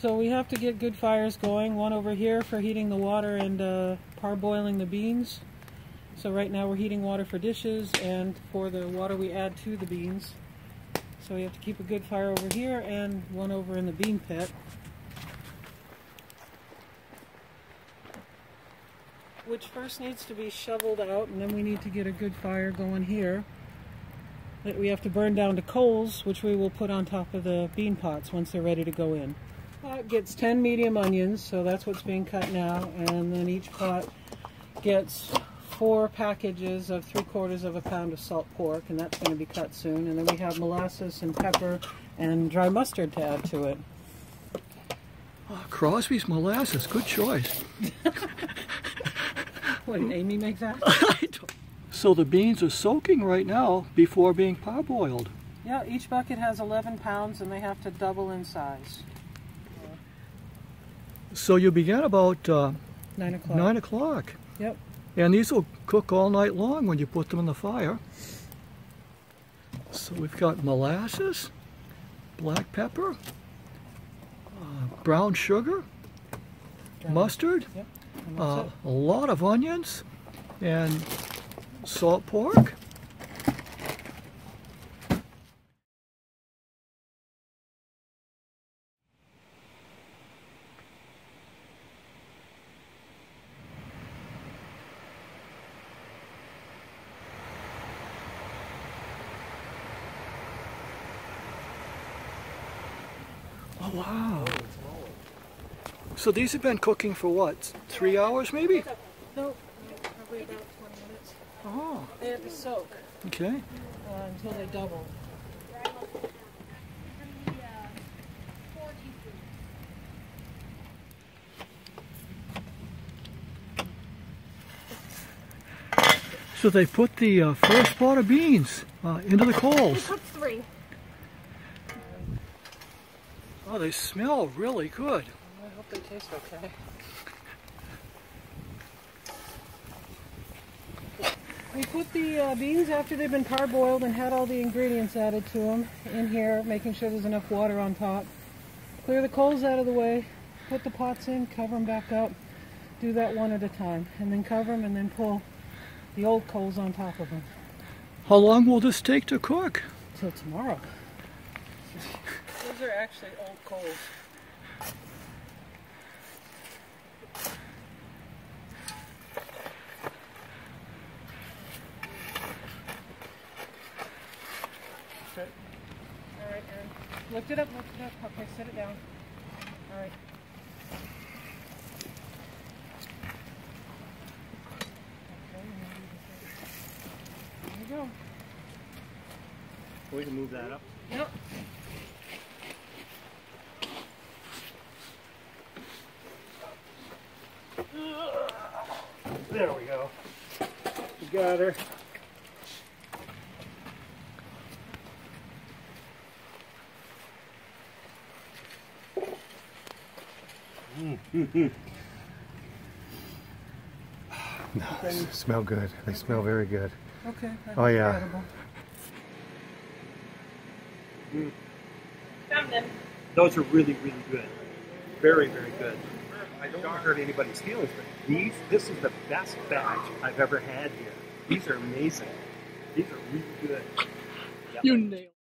So we have to get good fires going. One over here for heating the water and parboiling the beans. So right now we're heating water for dishes and for the water we add to the beans. So we have to keep a good fire over here and one over in the bean pit. Which first needs to be shoveled out, and then we need to get a good fire going here that we have to burn down to coals, which we will put on top of the bean pots once they're ready to go in. Pot gets 10 medium onions, so that's what's being cut now, and then each pot gets 4 packages of 3/4 of a pound of salt pork, and that's going to be cut soon. And then we have molasses and pepper and dry mustard to add to it. Oh, Crosby's molasses, good choice. What, did Amy make that? So the beans are soaking right now before being parboiled. Yeah, each bucket has 11 pounds and they have to double in size. So you begin about 9 o'clock. 9 o'clock. Yep. And these will cook all night long when you put them in the fire. So we've got molasses, black pepper, brown sugar, mustard, yep. A lot of onions, and salt pork. Oh, wow. So these have been cooking for what, 3 hours maybe? No, probably about 20 minutes. Oh. They have to soak. Okay. Until they double. So they put the first pot of beans into the coals. We put 3. Oh, they smell really good. I hope they taste okay. We put the beans after they've been parboiled and had all the ingredients added to them in here, making sure there's enough water on top. Clear the coals out of the way, put the pots in, cover them back up. Do that one at a time, and then cover them and then pull the old coals on top of them. How long will this take to cook? Till tomorrow. Those are actually old coals. Sit. All right, Aaron. Lift it up, lift it up. Okay, sit it down. All right. Okay, there you go. We can move that up. Yep. There we go. We got her. No, they smell good. They smell very good. Okay. That's Oh yeah. incredible. Found them. Those are really, really good. Very, very good. I don't want to hurt anybody's feelings, but this is the best batch I've ever had here. These are amazing. These are really good. Yep. You nailed it.